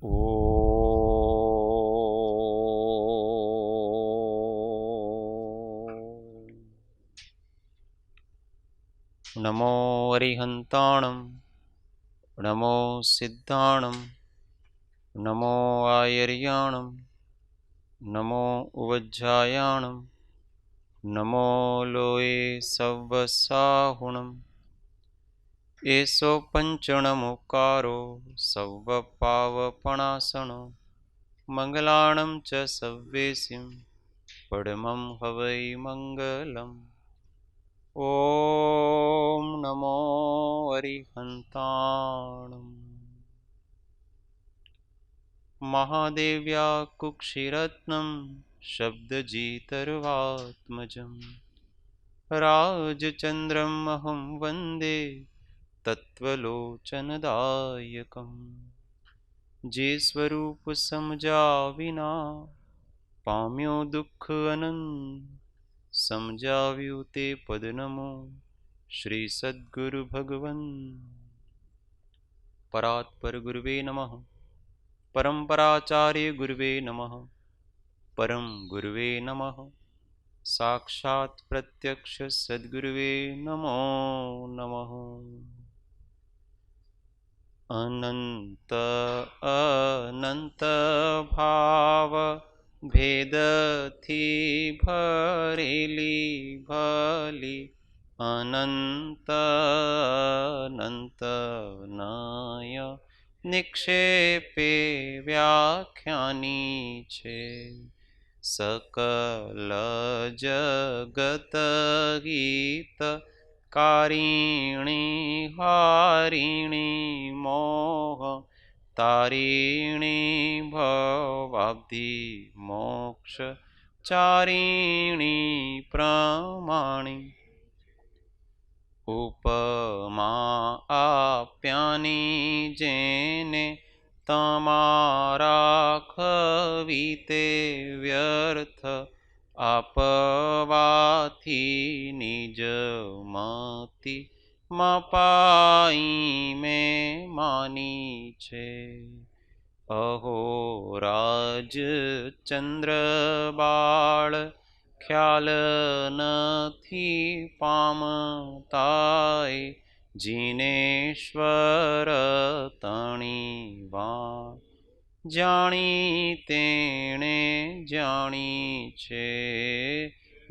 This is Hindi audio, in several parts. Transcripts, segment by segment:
नमो अरिहन्ताणं नमो सिद्धाणं नमो आयर्याणं नमो उवज्झायाणं नमो लोये सव्वसाहुणम् एषो पञ्चणमुकारो सव्वपावपणासनो मङ्गलाणं च सव्वेसिं परमं हवै मङ्गलम्। ॐ नमो अरिहन्ताणम्। महादेव्या कुक्षिरत्नं शब्दजितर्वात्मजं राजचन्द्रम् अहं वन्दे तत्त्वलोचनदायकम्। जे स्वरूप समझा विना पाम्यो दुःख अनंत समझाव्यु ते पद नमो श्री सद्गुरु भगवन्। परात्पर गुरुवे नमः। परम्पराचार्य गुरुवे नमः। परम गुरुवे नमः। साक्षात् प्रत्यक्ष सद्गुरुवे नमो नमः। अनंत अनंत भाव भेद थी भरेली भली अनंत अनंत नय निक्षेपे व्याख्यानी छे। सकल जगत गीत कारिणी हारिणी मोह तारिणी भवाब्धि मोक्ष चारिणी प्रमाणी उपमा आप्यानी जेने तमारा खवीते व्यर्थ आपवाथी निज मति मपाई में मानी छे। अहो राज चंद्र बाळ ख्याल नथी पामताय जिनेश्वर तणी वाण जाणी तेणे जाणी छे।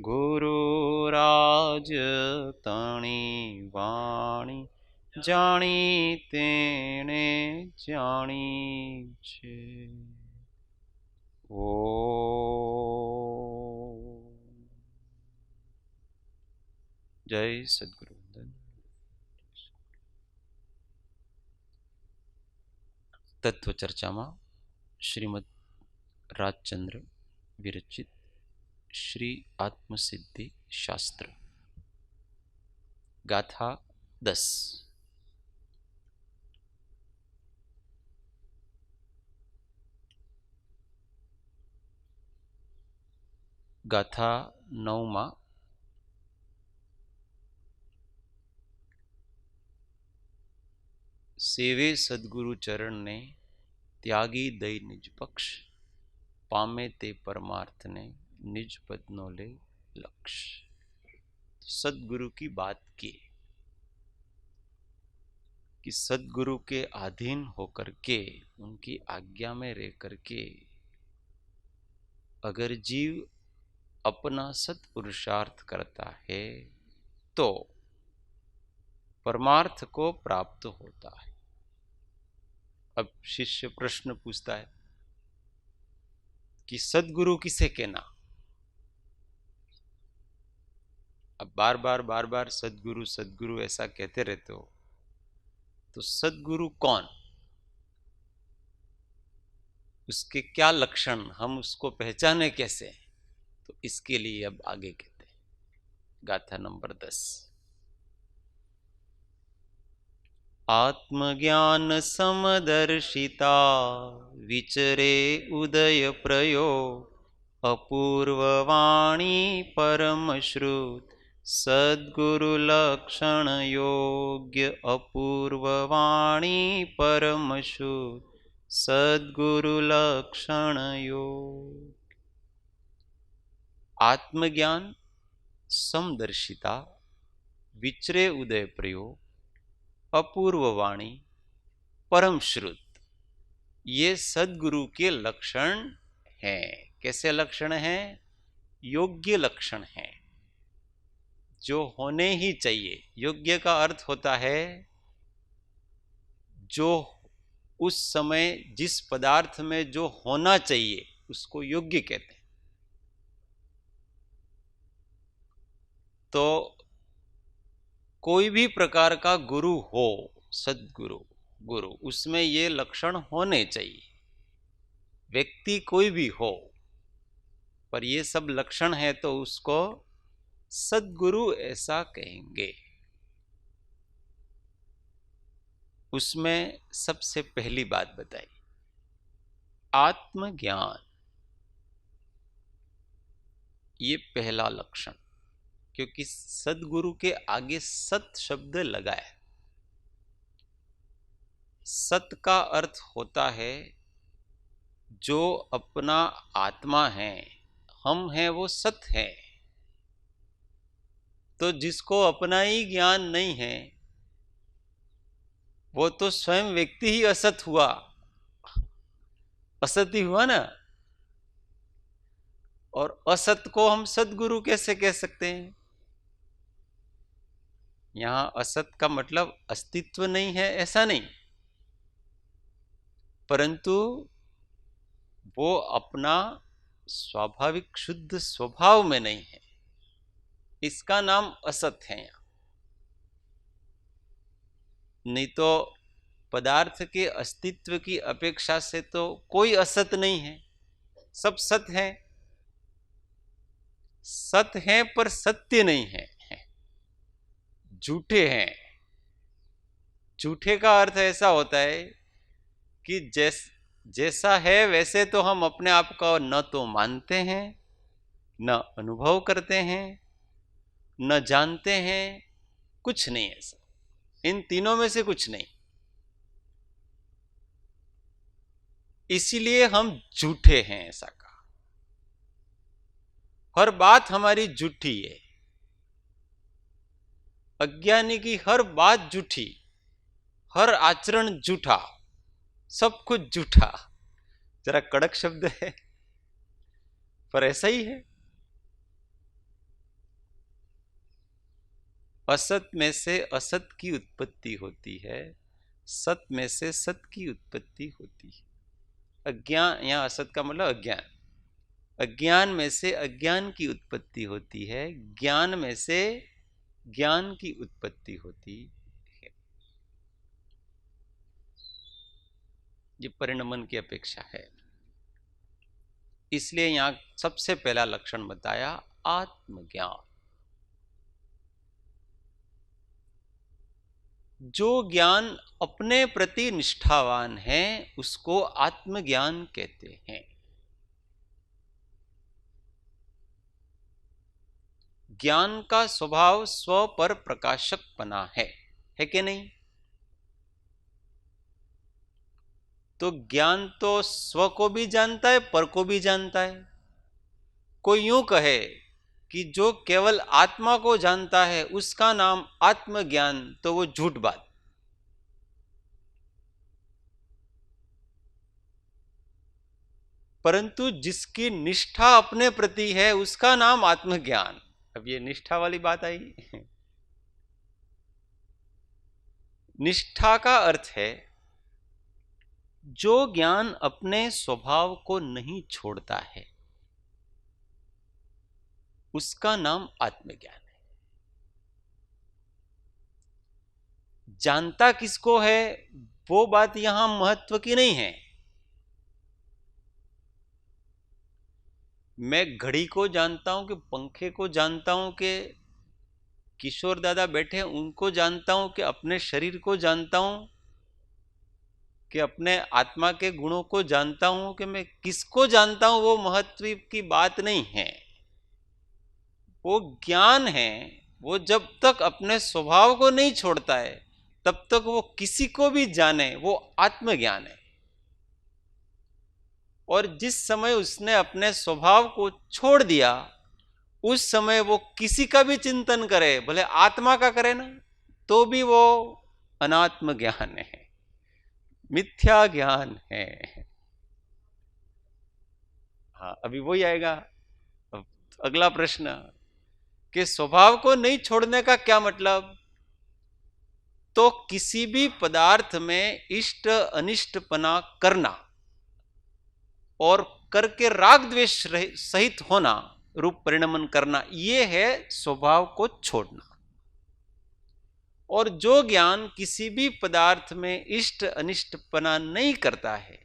गुरुराज तणी वाणी जाणी तेणे जाणी छे। ओ जय सद्गुरु। तत्व चर्चा में श्रीमद राजचंद्र विरचित श्री आत्मसिद्धि शास्त्र गाथा 10। गाथा 9 में सेवे सद्गुरु चरण ने त्यागी दई निज पक्ष पामे ते परमार्थ ने निज पद नो ले लक्ष्य। सद्गुरु की बात की कि सद्गुरु के अधीन होकर के उनकी आज्ञा में रह करके अगर जीव अपना सत्पुरुषार्थ करता है तो परमार्थ को प्राप्त होता है। अब शिष्य प्रश्न पूछता है कि सद्गुरु किसे कहना। अब बार बार सद्गुरु सद्गुरु ऐसा कहते रहते हो तो सद्गुरु कौन, उसके क्या लक्षण, हम उसको पहचाने कैसे, तो इसके लिए अब आगे कहते हैं। गाथा नंबर 10। आत्मज्ञान समदर्शिता विचरे उदय प्रयोग अपूर्ववाणी परमश्रुत सद्गुरु लक्षण योग्य अपूर्ववाणी परमश्रुत सद्गुरु लक्षण योग। आत्मज्ञान, समदर्शिता, विचरे उदय प्रयोग, अपूर्व वाणी, परम श्रुत, ये सद्गुरु के लक्षण हैं। कैसे लक्षण हैं? योग्य लक्षण हैं, जो होने ही चाहिए। योग्य का अर्थ होता है जो उस समय जिस पदार्थ में जो होना चाहिए उसको योग्य कहते हैं। तो कोई भी प्रकार का गुरु हो, सद्गुरु, गुरु, उसमें ये लक्षण होने चाहिए। व्यक्ति कोई भी हो, पर ये सब लक्षण है तो उसको सद्गुरु ऐसा कहेंगे। उसमें सबसे पहली बात बताई, आत्मज्ञान, ये पहला लक्षण। क्योंकि सद्गुरु के आगे सत शब्द लगाया। सत का अर्थ होता है जो अपना आत्मा है, हम हैं, वो सत है। तो जिसको अपना ही ज्ञान नहीं है वो तो स्वयं व्यक्ति ही असत हुआ, असत ही हुआ ना। और असत को हम सद्गुरु कैसे कह सकते हैं? यहां असत का मतलब अस्तित्व नहीं है, ऐसा नहीं, परंतु वो अपना स्वाभाविक शुद्ध स्वभाव में नहीं है, इसका नाम असत है। यहां नहीं तो पदार्थ के अस्तित्व की अपेक्षा से तो कोई असत नहीं है, सब सत है। सत है पर सत्य नहीं है, झूठे हैं। झूठे का अर्थ ऐसा होता है कि जैसा है वैसे तो हम अपने आप को न तो मानते हैं, न अनुभव करते हैं, न जानते हैं, कुछ नहीं ऐसा। इन तीनों में से कुछ नहीं, इसीलिए हम झूठे हैं, ऐसा कहा। हर बात हमारी झूठी है, अज्ञानी की हर बात झूठी, हर आचरण झूठा, सब कुछ झूठा। जरा कड़क शब्द है पर ऐसा ही है। असत में से असत की उत्पत्ति होती है, सत में से सत की उत्पत्ति होती है। अज्ञान, यहां असत का मतलब अज्ञान, अज्ञान में से अज्ञान की उत्पत्ति होती है, ज्ञान में से ज्ञान की उत्पत्ति होती है। ये परिणमन की अपेक्षा है। इसलिए यहां सबसे पहला लक्षण बताया, आत्मज्ञान। जो ज्ञान अपने प्रति निष्ठावान है उसको आत्मज्ञान कहते हैं। ज्ञान का स्वभाव स्व पर प्रकाशकपना है कि नहीं? तो ज्ञान तो स्व को भी जानता है, पर को भी जानता है। कोई यूं कहे कि जो केवल आत्मा को जानता है उसका नाम आत्मज्ञान, तो वो झूठ बात। परंतु जिसकी निष्ठा अपने प्रति है उसका नाम आत्मज्ञान। अब ये निष्ठा वाली बात आई। निष्ठा का अर्थ है जो ज्ञान अपने स्वभाव को नहीं छोड़ता है उसका नाम आत्मज्ञान है। जानता किसको है वो बात यहां महत्व की नहीं है। मैं घड़ी को जानता हूं कि पंखे को जानता हूं कि किशोर दादा बैठे उनको जानता हूं कि अपने शरीर को जानता हूं कि अपने आत्मा के गुणों को जानता हूं कि मैं किसको जानता हूं, वो महत्व की बात नहीं है। वो ज्ञान है, वो जब तक अपने स्वभाव को नहीं छोड़ता है तब तक वो किसी को भी जाने, वो आत्मज्ञान है। और जिस समय उसने अपने स्वभाव को छोड़ दिया, उस समय वो किसी का भी चिंतन करे, भले आत्मा का करे ना, तो भी वो अनात्म ज्ञान है, मिथ्या ज्ञान है। हाँ, अभी वही आएगा अगला प्रश्न कि स्वभाव को नहीं छोड़ने का क्या मतलब। तो किसी भी पदार्थ में इष्ट अनिष्टपना करना और करके राग द्वेष सहित होना, रूप परिणमन करना, यह है स्वभाव को छोड़ना। और जो ज्ञान किसी भी पदार्थ में इष्ट अनिष्टपना नहीं करता है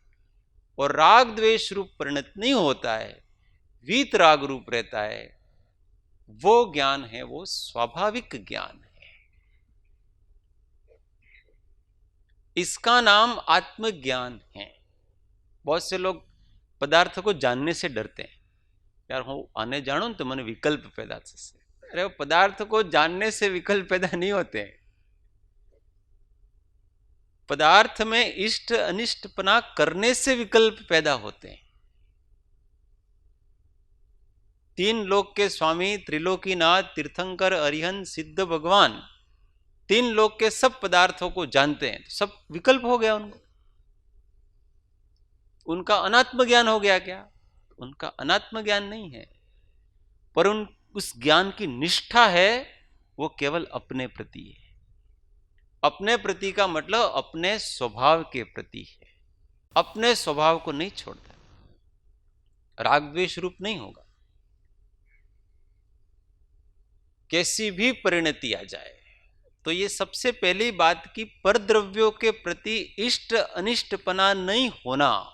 और राग द्वेष रूप परिणत नहीं होता है, वीत राग रूप रहता है, वो ज्ञान है, वो स्वाभाविक ज्ञान है। इसका नाम आत्मज्ञान है। बहुत से लोग पदार्थ को जानने से डरते हैं, यार હું આને જાણું तो મને विकल्प पैदा થશે। अरे वो पदार्थ को जानने से विकल्प पैदा नहीं होते हैं। पदार्थ में इष्ट अनिष्टपना करने से विकल्प पैदा होते हैं। तीन लोक के स्वामी, त्रिलोकीनाथ, तीर्थंकर, अरिहंत, सिद्ध भगवान, तीन लोक के सब पदार्थों को जानते हैं, तो सब विकल्प हो गया उनको। उनका अनात्म ज्ञान हो गया क्या? उनका अनात्म ज्ञान नहीं है, पर उस ज्ञान की निष्ठा है वो केवल अपने प्रति है। अपने प्रति का मतलब अपने स्वभाव के प्रति है। अपने स्वभाव को नहीं छोड़ता, राग द्वेष रूप नहीं होगा। कैसी भी परिणति आ जाए, तो ये सबसे पहली बात की परद्रव्यों के प्रति इष्ट अनिष्टपना नहीं होना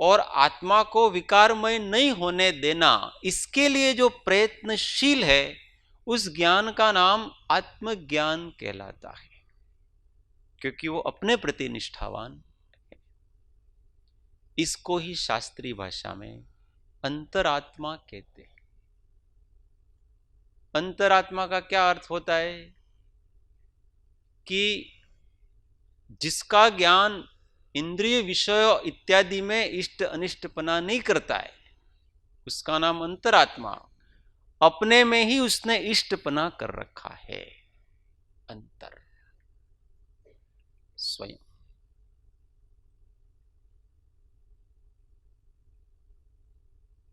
और आत्मा को विकारमय नहीं होने देना, इसके लिए जो प्रयत्नशील है, उस ज्ञान का नाम आत्मज्ञान कहलाता है, क्योंकि वो अपने प्रति निष्ठावान है। इसको ही शास्त्रीय भाषा में अंतरात्मा कहते हैं। अंतरात्मा का क्या अर्थ होता है कि जिसका ज्ञान इंद्रिय विषय इत्यादि में इष्ट अनिष्टपना नहीं करता है, उसका नाम अंतरात्मा। अपने में ही उसने इष्टपना कर रखा है, अंतर स्वयं।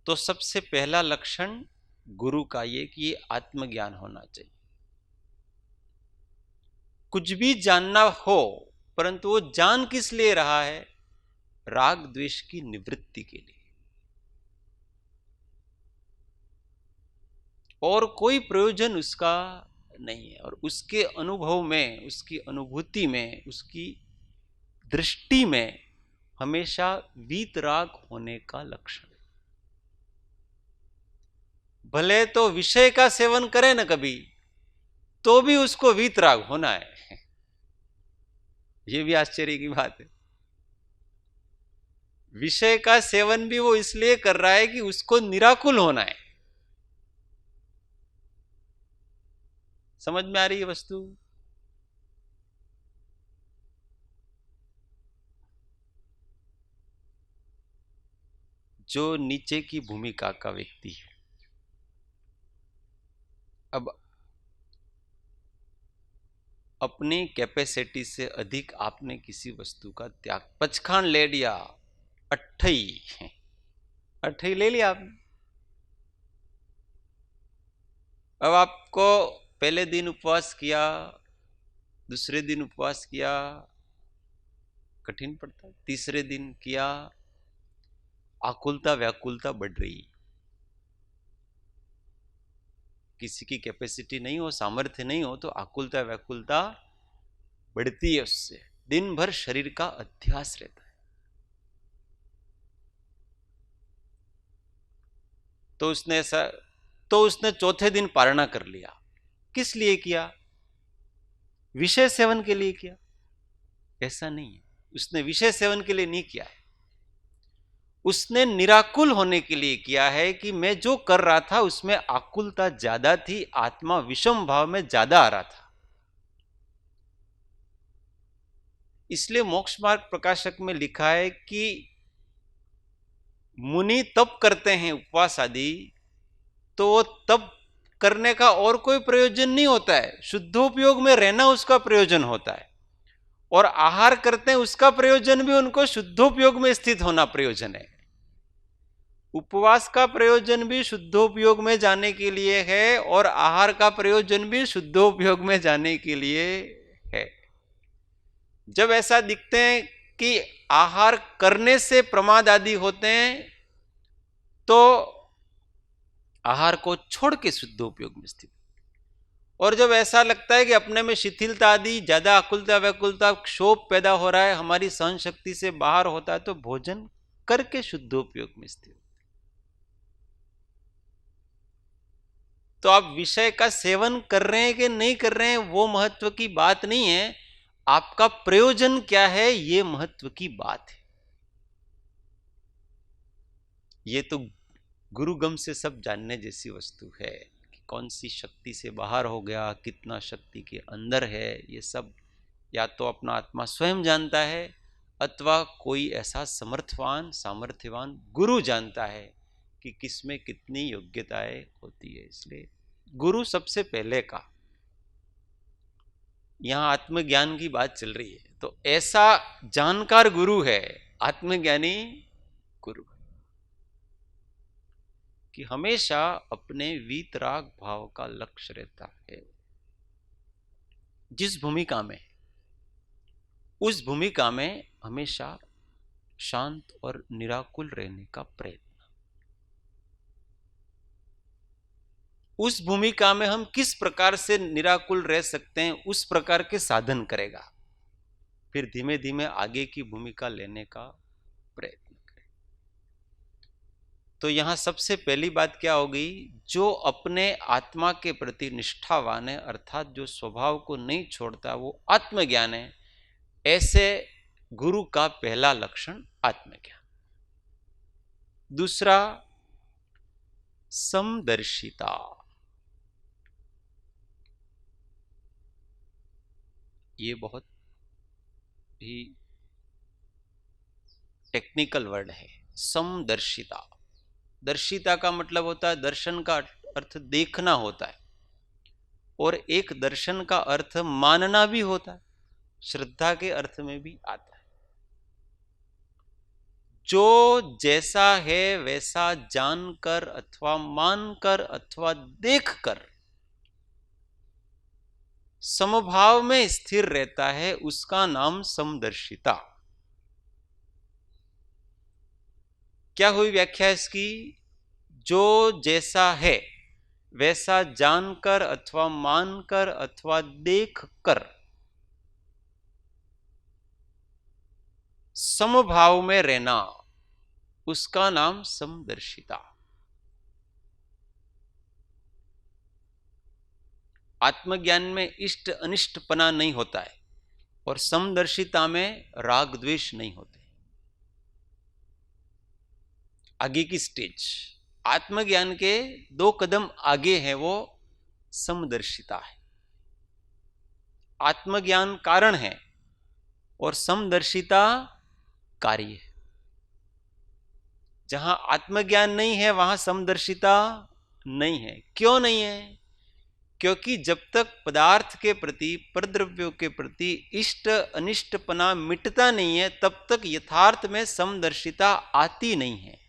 तो सबसे पहला लक्षण गुरु का ये कि ये आत्मज्ञान होना चाहिए। कुछ भी जानना हो, परंतु वो जान किस लिए रहा है? राग द्वेष की निवृत्ति के लिए, और कोई प्रयोजन उसका नहीं है। और उसके अनुभव में, उसकी अनुभूति में, उसकी दृष्टि में हमेशा वीतराग होने का लक्षण। भले तो विषय का सेवन करे ना कभी, तो भी उसको वीतराग होना है। यह भी आश्चर्य की बात है। विषय का सेवन भी वो इसलिए कर रहा है कि उसको निराकुल होना है। समझ में आ रही है वस्तु? जो नीचे की भूमिका का व्यक्ति है, अब अपनी कैपेसिटी से अधिक आपने किसी वस्तु का त्याग, पचखान ले लिया, अट्ठई ले लिया आपने। अब आपको पहले दिन उपवास किया, दूसरे दिन उपवास किया, कठिन पड़ता है। तीसरे दिन किया, आकुलता व्याकुलता बढ़ रही। किसी की कैपेसिटी नहीं हो, सामर्थ्य नहीं हो, तो आकुलता व्याकुलता बढ़ती है। उससे दिन भर शरीर का अध्यास रहता है। तो उसने चौथे दिन पारणा कर लिया। किस लिए किया? विषय सेवन के लिए किया? ऐसा नहीं है, उसने विषय सेवन के लिए नहीं किया है। उसने निराकुल होने के लिए किया है कि मैं जो कर रहा था उसमें आकुलता ज्यादा थी, आत्मा विषम भाव में ज्यादा आ रहा था। इसलिए मोक्ष मार्ग प्रकाशक में लिखा है कि मुनि तप करते हैं उपवास आदि, तो वो तप करने का और कोई प्रयोजन नहीं होता है, शुद्धोपयोग में रहना उसका प्रयोजन होता है। और आहार करते हैं उसका प्रयोजन भी उनको शुद्धोपयोग में स्थित होना प्रयोजन है। उपवास का प्रयोजन भी शुद्धोपयोग में जाने के लिए है और आहार का प्रयोजन भी शुद्धोपयोग में जाने के लिए है। जब ऐसा दिखते हैं कि आहार करने से प्रमाद आदि होते हैं, तो आहार को छोड़ के शुद्धोपयोग में स्थित। और जब ऐसा लगता है कि अपने में शिथिलता आदि, ज्यादा आकुलता व्याकुलता, क्षोभ पैदा हो रहा है, हमारी सहन शक्ति से बाहर होता है, तो भोजन करके शुद्धोपयोग में स्थित। तो आप विषय का सेवन कर रहे हैं कि नहीं कर रहे हैं वो महत्व की बात नहीं है, आपका प्रयोजन क्या है ये महत्व की बात है। ये तो गुरुगम से सब जानने जैसी वस्तु है कि कौन सी शक्ति से बाहर हो गया, कितना शक्ति के अंदर है, ये सब या तो अपना आत्मा स्वयं जानता है अथवा कोई ऐसा समर्थवान सामर्थ्यवान गुरु जानता है कि किसमें कितनी योग्यताएं होती है। इसलिए गुरु सबसे पहले का, यहां आत्मज्ञान की बात चल रही है, तो ऐसा जानकार गुरु है, आत्मज्ञानी गुरु, कि हमेशा अपने वीतराग भाव का लक्ष्य रहता है। जिस भूमिका में, उस भूमिका में हमेशा शांत और निराकुल रहने का प्रयत्न। उस भूमिका में हम किस प्रकार से निराकुल रह सकते हैं उस प्रकार के साधन करेगा, फिर धीमे धीमे आगे की भूमिका लेने का प्रयत्न करें। तो यहां सबसे पहली बात क्या होगी, जो अपने आत्मा के प्रति निष्ठावान है, अर्थात जो स्वभाव को नहीं छोड़ता, वो आत्मज्ञान है। ऐसे गुरु का पहला लक्षण आत्मज्ञान। दूसरा समदर्शिता। ये बहुत ही टेक्निकल वर्ड है, समदर्शिता। दर्शिता का मतलब होता है, दर्शन का अर्थ देखना होता है, और एक दर्शन का अर्थ मानना भी होता है, श्रद्धा के अर्थ में भी आता है। जो जैसा है वैसा जानकर अथवा मानकर अथवा देखकर समभाव में स्थिर रहता है, उसका नाम समदर्शिता। क्या हुई व्याख्या इसकी, जो जैसा है वैसा जानकर अथवा मानकर अथवा देखकर समभाव में रहना, उसका नाम समदर्शिता। आत्मज्ञान में इष्ट अनिष्टपना नहीं होता है, और समदर्शिता में राग द्वेष नहीं होते। आगे की स्टेज आत्मज्ञान के 2 कदम आगे है, वो समदर्शिता है। आत्मज्ञान कारण है और समदर्शिता कार्य है। जहां आत्मज्ञान नहीं है वहां समदर्शिता नहीं है। क्यों नहीं है? क्योंकि जब तक पदार्थ के प्रति, परद्रव्यों के प्रति इष्ट अनिष्टपना मिटता नहीं है, तब तक यथार्थ में समदर्शिता आती नहीं है।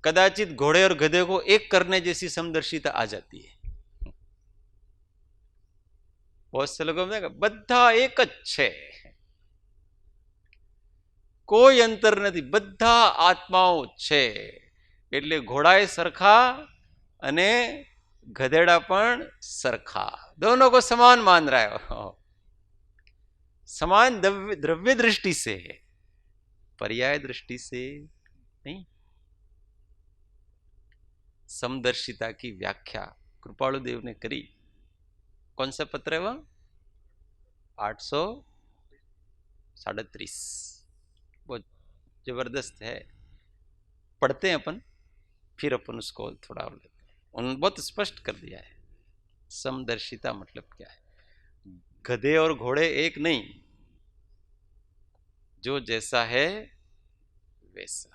कदाचित घोड़े और गधे को एक करने जैसी समदर्शिता आ जाती है। बहुत से लोगों ने कहा बद्धा एक छे, કોઈ અંતર નથી, બધા આત્માઓ છે। એટલે ઘોડાએ સરખા અને ગધેડા પણ સરખા, दोनों को समान मान रहा है। समान द्रव्य दृष्टि से है, पर्याय दृष्टि से नहीं। समदर्शिता की व्याख्या कृपालु देव ने करी। कौन सा पत्र है वह? 837। बहुत जबरदस्त है, पढ़ते हैं अपन, फिर अपन उसको थोड़ा और लेते हैं। उन्होंने बहुत स्पष्ट कर दिया है समदर्शिता मतलब क्या है। गधे और घोड़े एक नहीं, जो जैसा है वैसा।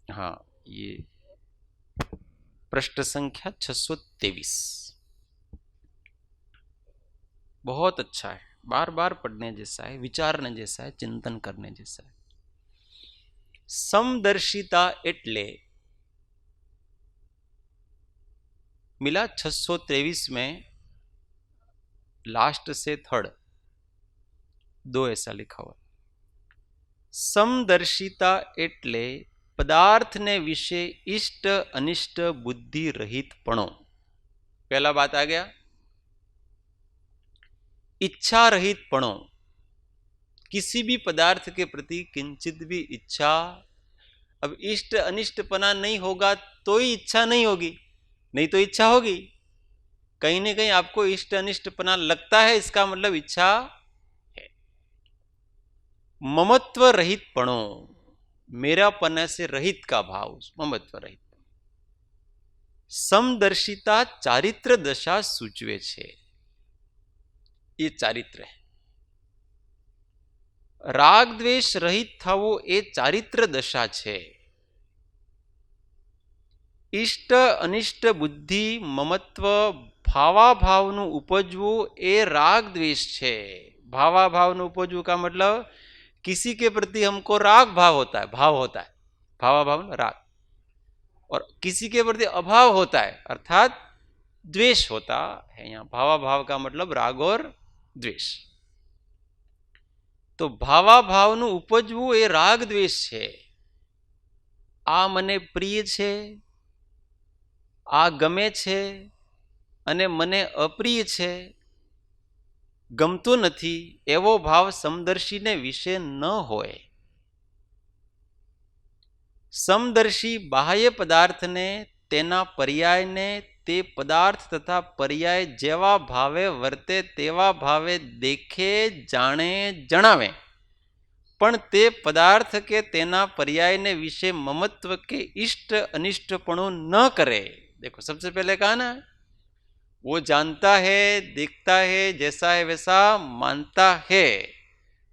हाँ, ये पृष्ठ संख्या 623 बहुत अच्छा है, बार बार पढ़ने जैसा है, विचारने जैसा है, चिंतन करने जैसा है। समदर्शिता एटले मिला 623 में लास्ट से थर्ड दो ऐसा लिखा हुआ। समदर्शिता एटले पदार्थ ने विषे इष्ट अनिष्ट बुद्धि रहित पणो। पहला बात आ गया, इच्छा रहित पणो, किसी भी पदार्थ के प्रति किंचित भी इच्छा, अब इष्ट अनिष्टपना नहीं होगा तो ही इच्छा नहीं होगी, नहीं तो इच्छा होगी। कहीं ना कहीं आपको इष्ट अनिष्टपना लगता है, इसका मतलब इच्छा है। ममत्व रहित पणो, मेरापन से रहित का भाव, ममत्व रहित। समदर्शिता चारित्र दशा सूचवे छे, ये चारित्र है। राग द्वेष रहित थवो ए चारित्र दशा छे। इष्ट अनिष्ट बुद्धि ममत्व भावाभावनु उपजवुं ए राग द्वेष छे। भावाभावनु उपजवुं का मतलब किसी के प्रति हमको राग भाव होता है, भाव होता है, भावाभाव राग, और किसी के प्रति अभाव होता है अर्थात द्वेष होता है। यहाँ भावाभाव का मतलब राग और द्वेष। तो भावाभावनु उपजवुं ए राग द्वेष छे। आ मने प्रिय छे, आ गमे छे अने मने अप्रिय छे, गमतो नथी, एवो भाव समदर्शी ने विषे न होय। समदर्शी बाह्य पदार्थ ने तेना पर्याय ने ते पदार्थ तथा पर्याय जेवा भावे वर्ते तेवा भावे देखे जाने जणावे, पण ते पदार्थ के तेना पर्याय ने विषे ममत्व के इष्ट अनिष्टपणु न करे। देखो सबसे पहले कहा ना, वो जानता है, देखता है, जैसा है वैसा मानता है,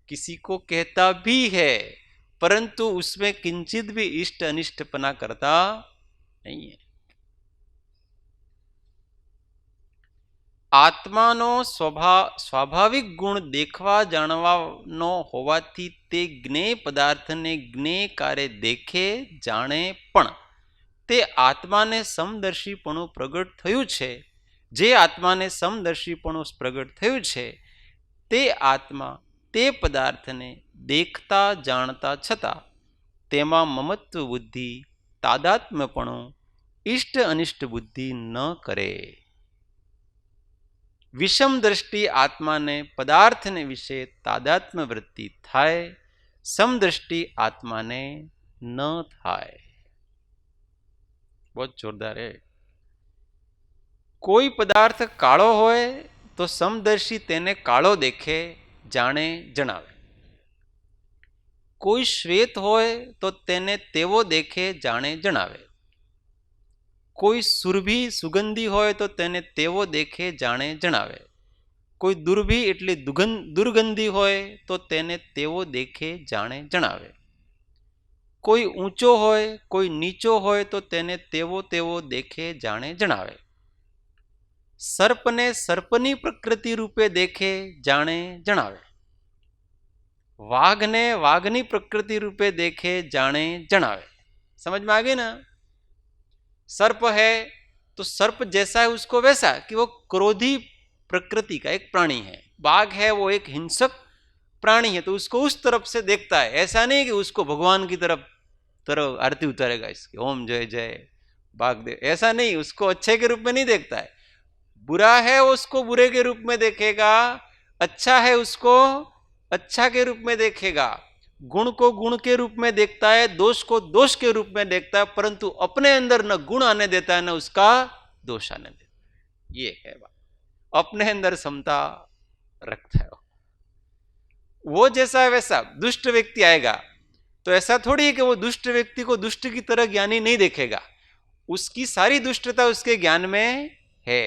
किसी को कहता भी है, परंतु उसमें किंचित भी इष्ट अनिष्टपना करता नहीं है। आत्मानो स्वाभाविक गुण देखवा जाणवानो होवाथी ते ज्ञेय पदार्थ ने ज्ञेय कार्य देखे जाणे, पण ते आत्माने समदर्शीपणु प्रगट थयुं छे। जे आत्माने समदर्शीपणु प्रगट थयुं छे ते आत्मा ते पदार्थने देखता जाणता छता तेमा ममत्व बुद्धि तादात्म्यपणु इष्ट अनिष्ट बुद्धि न करे। विषम दृष्टि आत्मा ने पदार्थ ने विषय तादात्म्य वृत्ति थाय, समदृष्टि आत्मा ने न थाय। बहुत जोरदार है। कोई पदार्थ काळो होय तो समदर्शी तेने काळो देखे जाणे जणावे। कोई श्वेत होय तो तेने तेवो देखे जाणे जणावे। कोई सुरभि सुगंधी होय तो तेने तेवो देखे जाणे जणावे। कोई दुर्भि एटले दुर्गंधी होय तो तेने तेवो देखे जाणे जणावे। कोई ऊंचो होय कोई नीचो होय तो तेने तेवो तेवो देखे जाणे जणावे। सर्प ने सर्पनी प्रकृति रूपे देखे जाणे जणावे। वाघ ने वाघनी प्रकृति रूपे देखे जाणे जणावे। समझ में आ गई ना? सर्प है तो सर्प जैसा है उसको वैसा, कि वो क्रोधी प्रकृति का एक प्राणी है। बाघ है वो एक हिंसक प्राणी है तो उसको उस तरफ से देखता है। ऐसा नहीं कि उसको भगवान की तरफ आरती उतारेगा इसकी, ओम जय जय बाघ दे, ऐसा नहीं, उसको अच्छे के रूप में नहीं देखता है। बुरा है उसको बुरे के रूप में देखेगा, अच्छा है उसको अच्छा के रूप में देखेगा, गुण को गुण के रूप में देखता है, दोष को दोष के रूप में देखता है, परंतु अपने अंदर न गुण आने देता है न उसका दोष आने देता है। ये है बात, अपने अंदर समता रखता है। वो जैसा है वैसा दुष्ट व्यक्ति आएगा तो ऐसा थोड़ी है कि वो दुष्ट व्यक्ति को दुष्ट की तरह ज्ञानी नहीं देखेगा, उसकी सारी दुष्टता उसके ज्ञान में है,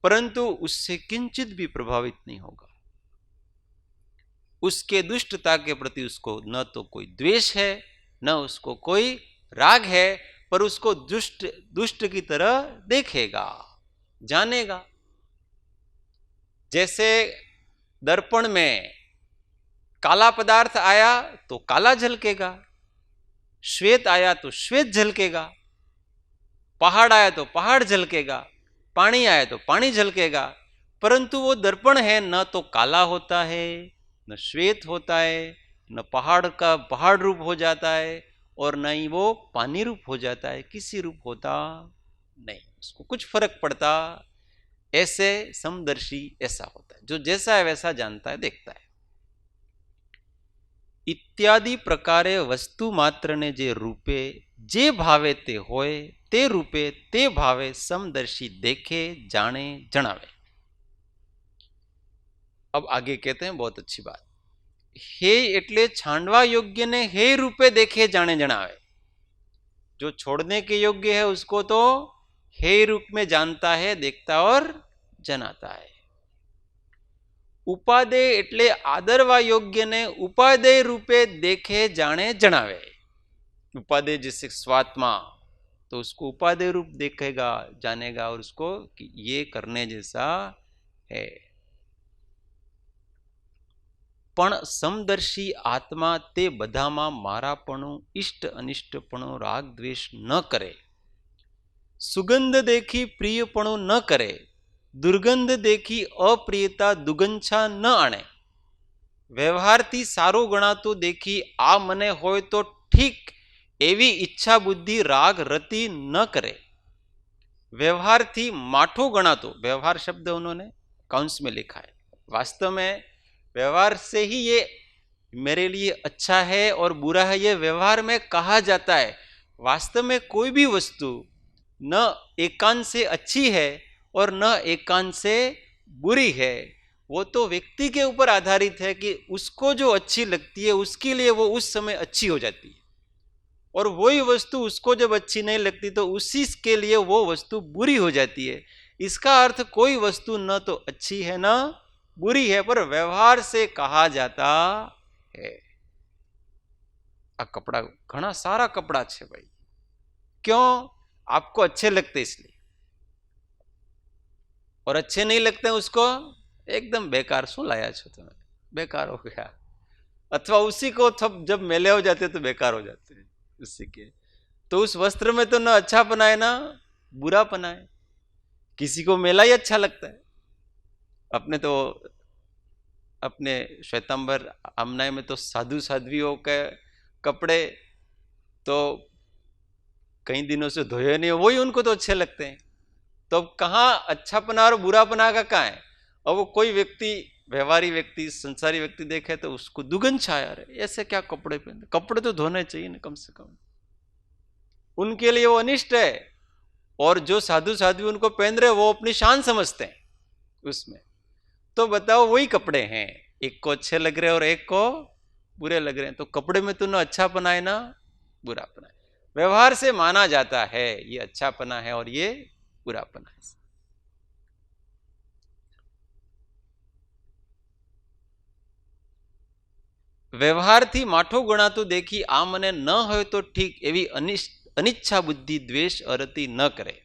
परंतु उससे किंचित भी प्रभावित नहीं होगा। उसके दुष्टता के प्रति उसको न तो कोई द्वेष है, न उसको कोई राग है, पर उसको दुष्ट की तरह देखेगा, जानेगा। जैसे दर्पण में काला पदार्थ आया तो काला झलकेगा, श्वेत आया तो श्वेत झलकेगा, पहाड़ आया तो पहाड़ झलकेगा, पानी आया तो पानी झलकेगा। परंतु वो दर्पण है, न तो काला होता है, न श्वेत होता है, न पहाड़ का पहाड़ रूप हो जाता है, और न ही वो पानी रूप हो जाता है, किसी रूप होता नहीं, उसको कुछ फर्क पड़ता। ऐसे समदर्शी ऐसा होता है, जो जैसा है वैसा जानता है, देखता है। इत्यादि प्रकारे वस्तु मात्र ने जे रूपे जे भावे ते होय ते रूपे ते भावे समदर्शी देखे जाने जणावे। अब आगे कहते हैं बहुत अच्छी बात, हे एटले छांडवा योग्य ने हे रूपे देखे जाने जणावे। जो छोड़ने के योग्य है उसको तो हे रूप में जानता है, देखता और जनाता है। उपादेय એટલે આદરવા યોગ્યને ઉપાદેય રૂપે દેખે જાણે જણાવે। उपादेय जिससे स्वात्मा, तो उसको उपादेय रूप देखेगा, जानेगा, और उसको कि ये करने जैसा है। पण समदर्शी आत्मा ते बधामा मारापणु इष्ट अनिष्टपणु राग द्वेष न करे, सुगंध देखी प्रियपणु न करे, दुर्गंध देखी अप्रियता दुगंछा न आणे, व्यवहारथी सारो गणातो देखी आ मने होय तो ठीक एवी इच्छा बुद्धि राग रति न करे, व्यवहारथी माठो गणातो, व्यवहार शब्द उन्होंने काउंस में लिखा है, वास्तव में व्यवहार से ही ये मेरे लिए अच्छा है और बुरा है ये व्यवहार में कहा जाता है। वास्तव में कोई भी वस्तु न एकांत से अच्छी है और न एकांत से बुरी है, वो तो व्यक्ति के ऊपर आधारित है कि उसको जो अच्छी लगती है उसके लिए वो उस समय अच्छी हो जाती है, और वही वस्तु उसको जब अच्छी नहीं लगती तो उसी के लिए वो वस्तु बुरी हो जाती है। इसका अर्थ कोई वस्तु न तो अच्छी है न बुरी है, पर व्यवहार से कहा जाता है। आ कपड़ा घना सारा कपड़ा छे भाई, क्यों? आपको अच्छे लगते इसलिए, और अच्छे नहीं लगते उसको एकदम बेकार, शू लाया छो तुम्हें, बेकार हो गया। अथवा उसी को जब मेले हो जाते तो बेकार हो जाते हैं उसी के। तो उस वस्त्र में तो ना अच्छा पनाए ना बुरा पनाए, किसी को मेला ही अच्छा लगता है। अपने तो अपने श्वेतांबर आमनाय में तो साधु साध्वियों के कपड़े तो कई दिनों से धोए नहीं, वही उनको तो अच्छे लगते हैं। तो अब कहाँ अच्छा पना और बुरा पना का कहाँ है? और वो कोई व्यक्ति, व्यवहारी व्यक्ति, संसारी व्यक्ति देखे तो उसको दुगन छाया रहे, ऐसे क्या कपड़े पहनते, कपड़े तो धोने चाहिए ना कम से कम। उनके लिए वो अनिष्ट है, और जो साधु साध्वी उनको पहन रहे वो अपनी शान समझते हैं उसमें। तो बताओ वही कपड़े हैं, एक को अच्छे लग रहे और एक को बुरे लग रहे हैं, तो कपड़े में तो ना अच्छा पना है ना बुरा पना है। व्यवहार से माना जाता है ये अच्छा पना है और ये बुरा पना है। व्यवहारथी माठो गणातो देखी आ मने न होय तो ठीक एवी अनिच्छा बुद्धि द्वेष अरति न करे।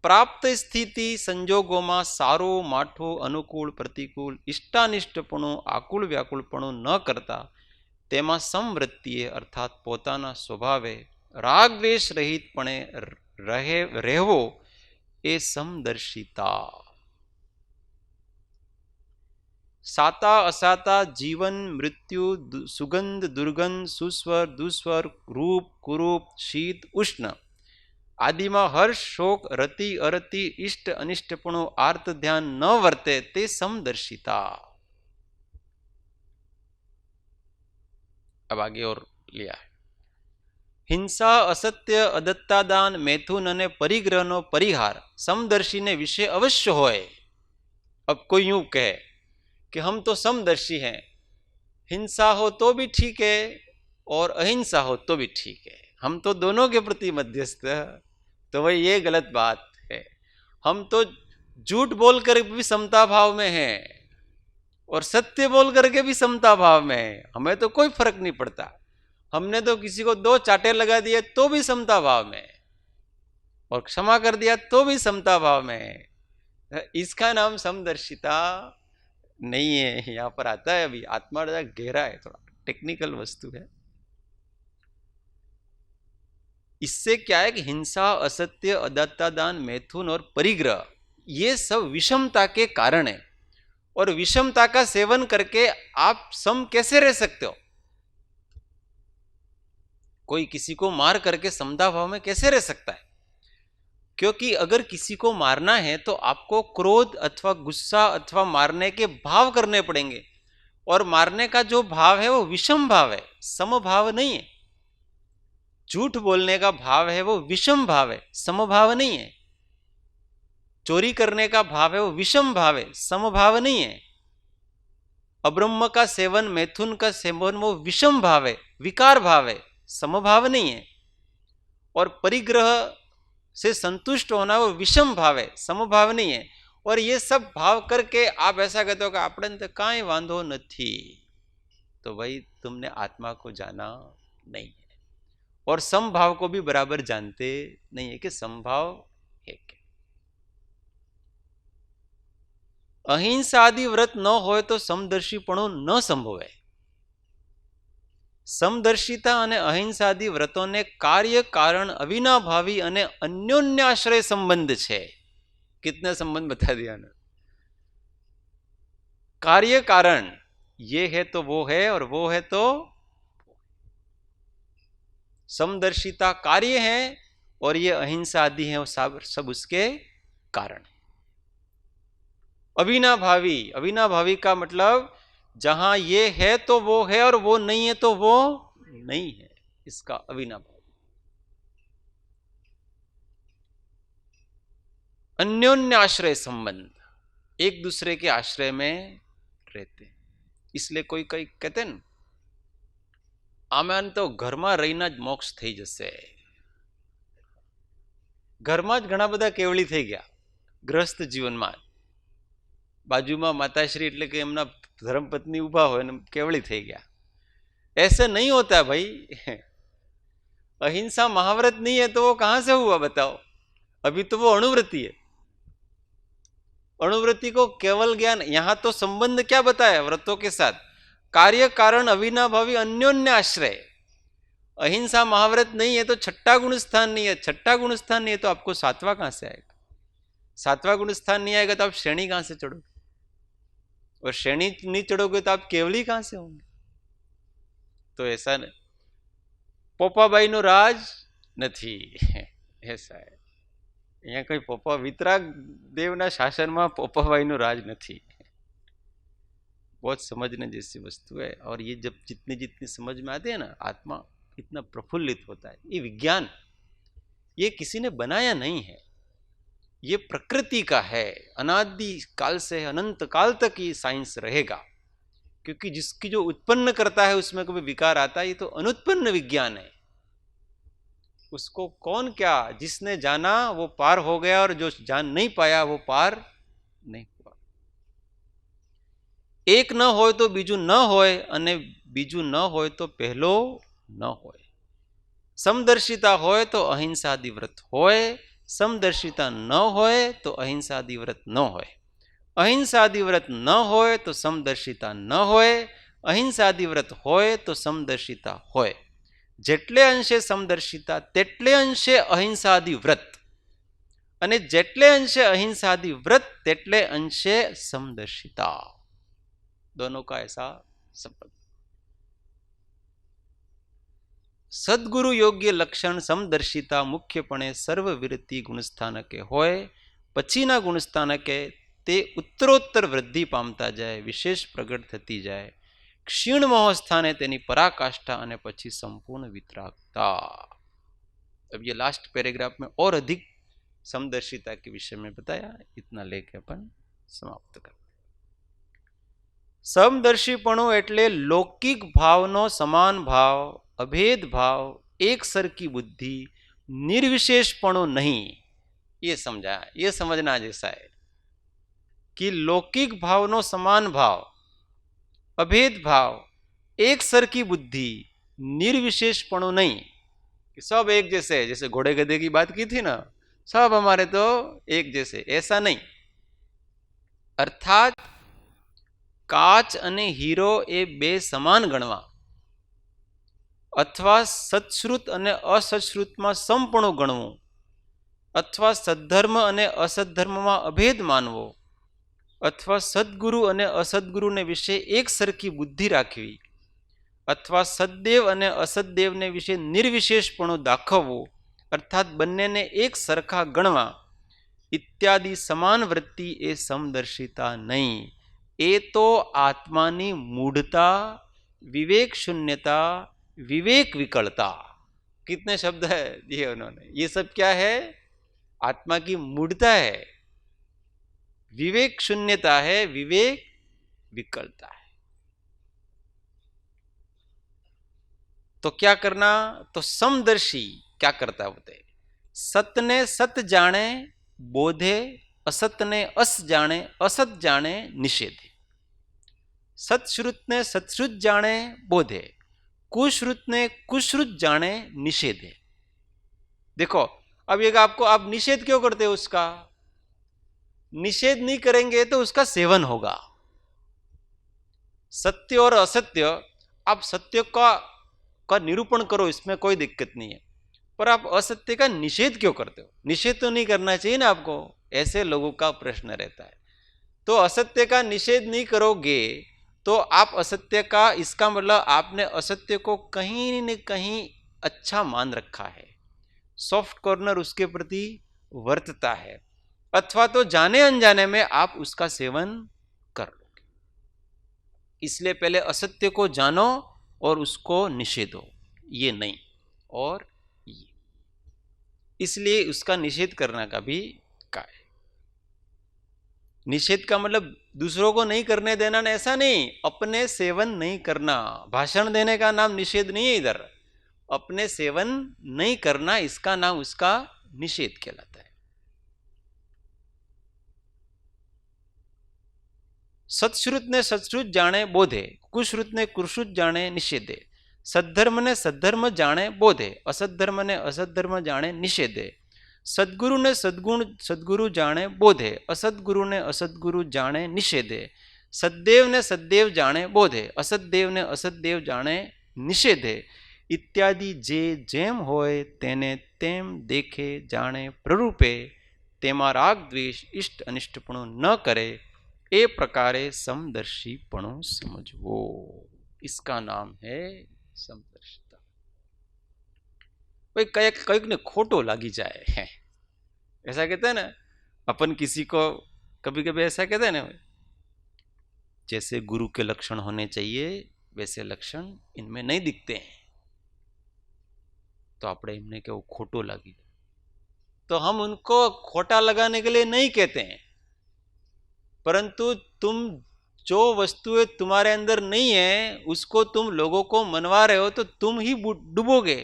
प्राप्त स्थिति संजोगों में सारो माठो अनुकूल प्रतिकूल इष्टानिष्टपणु आकुल व्याकुलपणु न करता तेमा समवृत्तिए अर्थात पोताना स्वभावे राग द्वेष रहितपणे રહેવો એ સમદર્શિતા। साता असाता जीवन मृत्यु सुगंध दुर्गंध सुस्वर दुस्वर रूप कुरूप शीत उष्ण आदि में हर्ष शोक रति अरति इष्ट अनिष्टपणु आर्त ध्यान न वर्ते ते समदर्शिता। अब आगे और लिया है, हिंसा असत्य अदत्तादान मैथुन अने परिग्रहनो परिहार समदर्शी ने विषय अवश्य होय। अब कोई यूं कहे कि हम तो समदर्शी हैं, हिंसा हो तो भी ठीक है और अहिंसा हो तो भी ठीक है, हम तो दोनों के प्रति मध्यस्थ, तो वही ये गलत बात है। हम तो झूठ बोल कर भी समता भाव में है और सत्य बोल करके भी समता भाव में है। हमें तो कोई फर्क नहीं पड़ता। हमने तो किसी को 2 चाटे लगा दिए तो भी समता भाव में है, और क्षमा कर दिया तो भी समता भाव में है। इसका नाम समदर्शिता नहीं है। यहां पर आता है, अभी आत्मा गहरा है, थोड़ा टेक्निकल वस्तु है। इससे क्या है कि हिंसा, असत्य, अदात्ता दान, मैथुन और परिग्रह ये सब विषमता के कारण है। और विषमता का सेवन करके आप सम कैसे रह सकते हो? कोई किसी को मार करके समता भाव में कैसे रह सकता है? क्योंकि अगर किसी को मारना है तो आपको क्रोध अथवा गुस्सा अथवा मारने के भाव करने पड़ेंगे, और मारने का जो भाव है वो विषम भाव है, समभाव नहीं है। झूठ बोलने का भाव है वो विषम भाव है, समभाव नहीं है। चोरी करने का भाव है वो विषम भाव है, समभाव नहीं है। अब्रह्म का सेवन, मैथुन का सेवन वो विषम भाव है, विकार भाव है, समभाव नहीं है। और परिग्रह से संतुष्ट होना वो विषम भाव है, समभाव नहीं है। और ये सब भाव करके आप ऐसा कहते हो कि आपने तो काई वांधो नहीं, तो भाई तुमने आत्मा को जाना नहीं है, और समभाव को भी बराबर जानते नहीं है कि समभाव है क्या। अहिंसादि व्रत न हो तो समदर्शीपणो न संभवे। समदर्शिता અને અહિંસાદી વ્રતોને કાર્ય कारण अविनाभावी અને अन्योन्याश्रय संबंध છે। कितने संबंध बता दिया ना। कार्य कारण ये है तो वो है, और वो है तो समदर्शिता कार्य है, और ये अहिंसा आदि है वो सब उसके कारण। अविनाभावी, अविनाभावी का मतलब जहां ये है तो वो है, और वो नहीं है तो वो नहीं है, इसका अविनाभावी। अन्योन्याश्रय संबंध, एक दूसरे के आश्रय में रहते हैं। इसलिए कोई कोई कहते हैं आमेन तो घરમાં રહીને જ મોક્ષ થઈ જશે। ઘરમાં જ ઘણા બધા કેવળી થઈ ગયા ગ્રસ્ત જીવનમાં। બાજુમાં માતાશ્રી એટલે કે એમના धर्मपत्नी उभा हो केवली થઈ गया। ऐसे नहीं होता भाई। अहिंसा महाव्रत नहीं है तो वो कहां से हुआ बताओ? अभी तो वो अणुव्रति है। अणुव्रति को केवल ज्ञान, यहां तो संबंध क्या बताया व्रतों के साथ? कार्य कारण अविनाभावी अन्योन्य आश्रय। अहिंसा महाव्रत नहीं है तो छठा गुण स्थान नहीं है। छठा गुण स्थान नहीं है तो आपको 7वां कहां से आएगा? 7वां गुण स्थान नहीं आएगा तो आप श्रेणी कहां से चढ़ोगे? और श्रेणी नहीं चढ़ोगे तो आप केवली कहां से होंगे? तो ऐसा नहीं, पोपाबाई नो राज नहीं, ऐसा है। यहाँ कोई पोपा वितराग देवना शासन में पोपाबाई नो राज नहीं। बहुत समझने जैसी वस्तु है। और ये जब जितनी जितनी समझ में आती है ना, आत्मा इतना प्रफुल्लित होता है। ये विज्ञान, ये किसी ने बनाया नहीं है, ये प्रकृति का है। अनादि काल से अनंत काल तक ये साइंस रहेगा, क्योंकि जिसकी जो उत्पन्न करता है उसमें कभी विकार आता है। ये तो अनुत्पन्न विज्ञान है। उसको कौन क्या, जिसने जाना वो पार हो गया, और जो जान नहीं पाया वो पार नहीं हुआ। एक न होय तो बीजू न होय, अने बीजू न होय तो पहलो न होय। समदर्शिता होय तो अहिंसादि व्रत होय, समदर्शिता न होय तो अहिंसादि व्रत न होय। अहिंसादि व्रत न होय तो समदर्शिता न होय, अहिंसादि व्रत होय तो समदर्शिता होय। जेटले अंशे समदर्शिता तेटले अंशे अहिंसादि व्रत, अने जेटले अंशे अहिंसादि व्रत तेटले अंशे समदर्शिता। दोनों का ऐसा संबंध। सद्गुरु योग्य लक्षण समदर्शिता मुख्यपणे सर्वविरति गुणस्थानके होय। पछीना गुणस्थानके ते उत्तरोत्तर वृद्धि पामता जाए, विशेष प्रगट थती जाए। क्षीण मोह स्थाने तेनी पराकाष्ठा अने पछी संपूर्ण वितरागता। अब ये लास्ट पैराग्राफ में और अधिक समदर्शिता के विषय में बताया। इतना लेके अपन समाप्त करते। समदर्शीपणु एटले लौकिक भावनो समान भाव, अभेद भाव, एक सर की बुद्धि, निर्विशेषपणु नहीं। ये समझा, ये समझना जैसा है। कि लौकिक भावनो समान भाव, अभेद भाव, एक सर की बुद्धि, निर्विशेषपणो नहीं कि सब एक जैसे, जैसे घोड़े गधे की बात की थी ना, सब हमारे तो एक जैसे, ऐसा नहीं। अर्थात काच अने हीरो ए बे समान गणवा, अथवा सत्श्रुत अने असत्श्रुतमां समपणो गणवो, अथवा सद्धर्म अने असद्धर्ममां अभेद मानवो, अथवा सद्गुरु अने असद्गुरुने विषे एक सरखी बुद्धि राखवी, अथवा सद्देव अने असद्देवने विषे निर्विशेषपणो दाखवવો, अर्थात બંનેને એક સરખા ગણવા इत्यादि समान वृत्ति ए समदर्शिता नहीं। ए तो आत्मानी मूढ़ता, विवेक शून्यता, विवेक विकलता, कितने शब्द है दिए उन्होंने। ये सब क्या है? आत्मा की मूढ़ता है, विवेक शून्यता है, विवेक विकलता है। तो क्या करना? तो समदर्शी क्या करता होते? सत ने सत जाने बोधे, असत ने अस जाने, असत जाने निषेधे। सतश्रुत ने सतश्रुत जाने बोधे, कुश्रुत ने कुश्रुत जाने निषेधे। देखो अब ये आपको, आप निषेध क्यों करते हो? उसका निषेध नहीं करेंगे तो उसका सेवन होगा। सत्य और असत्य, आप सत्य का निरूपण करो, इसमें कोई दिक्कत नहीं है, पर आप असत्य का निषेध क्यों करते हो? निषेध तो नहीं करना चाहिए ना आपको, ऐसे लोगों का प्रश्न रहता है। तो असत्य का निषेध नहीं करोगे तो आप असत्य का, इसका मतलब आपने असत्य को कहीं न कहीं अच्छा मान रखा है, सॉफ्ट कॉर्नर उसके प्रति वर्तता है, अथवा तो जाने अनजाने में आप उसका सेवन कर लोगे। इसलिए पहले असत्य को जानो और उसको निषेधो, ये नहीं और ये, इसलिए उसका निषेध करना का भी का है। निषेध का मतलब दूसरों को नहीं करने देना, ऐसा नहीं, अपने सेवन नहीं करना। भाषण देने का नाम निषेध नहीं है इधर, अपने सेवन नहीं करना, इसका नाम उसका निषेध कहलाता है। सत्श्रुत ने सत्श्रुत जाने बोधे, कुश्रुत ने कुश्रुत जाने निषेधे। सद्धर्म ने सद्धर्म जाने बोधे, असद्धर्म ने असद्धर्म जाने निषेधे। सद्गुरु ने सद्गुण सद्गुरु जाने बोधे, असद्गुरु ने असद्गुरु जाने निषेधे। सद्देव ने सद्देव जाने बोधे, असद्देव ने असद्देव जाने निषेधे। इत्यादि जे जेम होय तेने तेम देखे जाने प्ररूपे, तेमा राग द्वेष इष्ट अनिष्टपणो न करे, ए प्रकारे समदर्शीपणो समझवो। इसका नाम है समदर्शिता। भाई कईक ने खोटो लागी जाए है, ऐसा कहते हैं ना अपन किसी को, कभी कभी ऐसा कहते हैं ना, जैसे गुरु के लक्षण होने चाहिए वैसे लक्षण इनमें नहीं दिखते हैं, तो आपने इनने के वो खोटो लगी, तो हम उनको खोटा लगाने के लिए नहीं कहते हैं, परंतु तुम जो वस्तुएं तुम्हारे अंदर नहीं है उसको तुम लोगों को मनवा रहे हो तो तुम ही डूबोगे।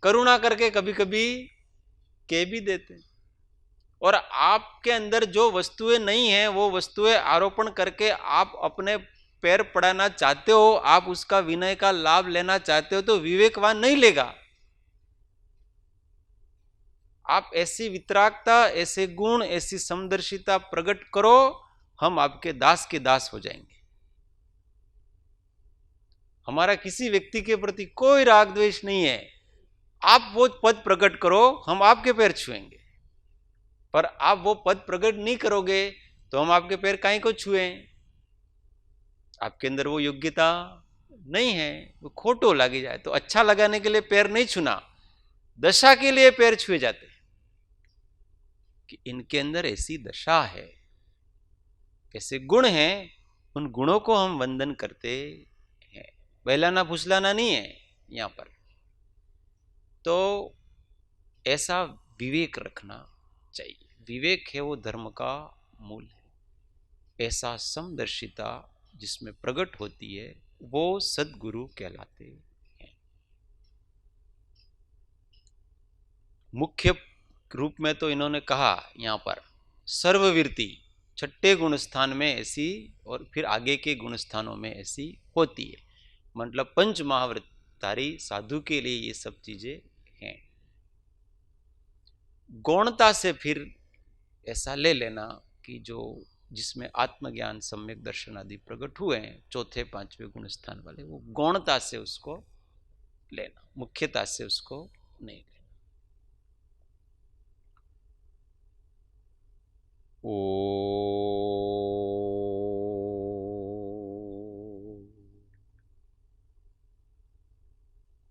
करुणा करके कभी कभी कह भी देते, और आपके अंदर जो वस्तुएं नहीं है वो वस्तुएं आरोपण करके आप अपने पैर पड़ाना चाहते हो, आप उसका विनय का लाभ लेना चाहते हो, तो विवेकवान नहीं लेगा। आप ऐसी वितरागता, ऐसे गुण, ऐसी समदर्शिता प्रकट करो, हम आपके दास के दास हो जाएंगे। हमारा किसी व्यक्ति के प्रति कोई राग द्वेष नहीं है, आप वो पद प्रकट करो, हम आपके पैर छुएंगे। पर आप वो पद प्रकट नहीं करोगे तो हम आपके पैर काहे को छुए? आपके अंदर वो योग्यता नहीं है, वो खोटो लगी जाए तो अच्छा लगाने के लिए पैर नहीं छूना, दशा के लिए पैर छुए जाते कि इनके अंदर ऐसी दशा है, ऐसे गुण हैं, उन गुणों को हम वंदन करते हैं। बहलाना फुसलाना नहीं है यहां पर। तो ऐसा विवेक रखना चाहिए, विवेक है वो धर्म का मूल है। ऐसा समदर्शिता जिसमें प्रकट होती है वो सद्गुरु कहलाते हैं। मुख्य रूप में तो इन्होंने कहा यहां पर सर्ववीरति, छठे गुण स्थान में ऐसी और फिर आगे के गुण स्थानों में ऐसी होती है। मतलब पंच महाव्रतधारी साधु के लिए ये सब चीजें हैं। गौणता से फिर ऐसा ले लेना कि जो जिसमें आत्मज्ञान सम्यक दर्शन आदि प्रकट हुए हैं चौथे पांचवें गुण स्थान वाले, वो गौणता से उसको लेना, मुख्यता से उसको नहीं लेना। ओ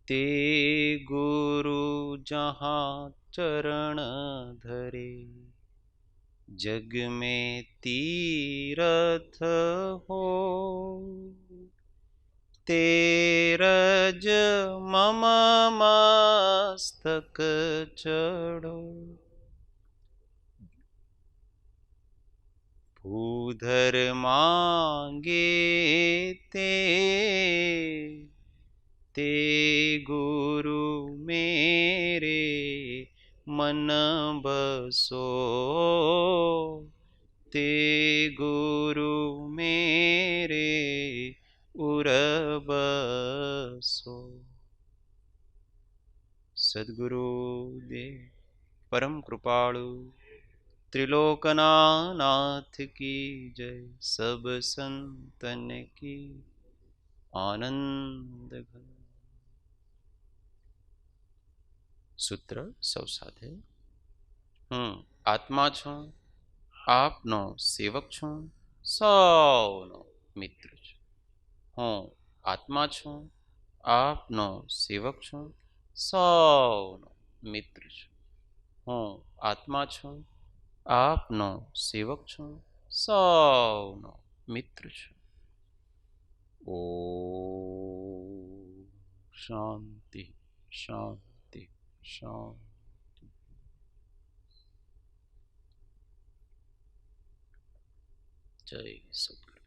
ते गुरु जहाँ चरण धरे, जग में तीरथ हो, तेरज मम मस्तक चढ़ो, भूधर मांगे ते गुरु मेरे मन बसो, ते गुरु मेरे उर बसो। सद्गुरु देव परम कृपालु त्रिलोकनाथ की जय, सब संतन की आनंद घन। सूत्र सौ साधे। आत्मा छो, आपनो सेवक छो, सौनो मित्र छो। हूँ आत्मा छो, आपनो सेवक छो, सौनो मित्र छो। हूँ आत्मा छो, आपनो सेवक छो, सौनो मित्र छो। ओ शांति शांति शांति। जय सद्गुरु।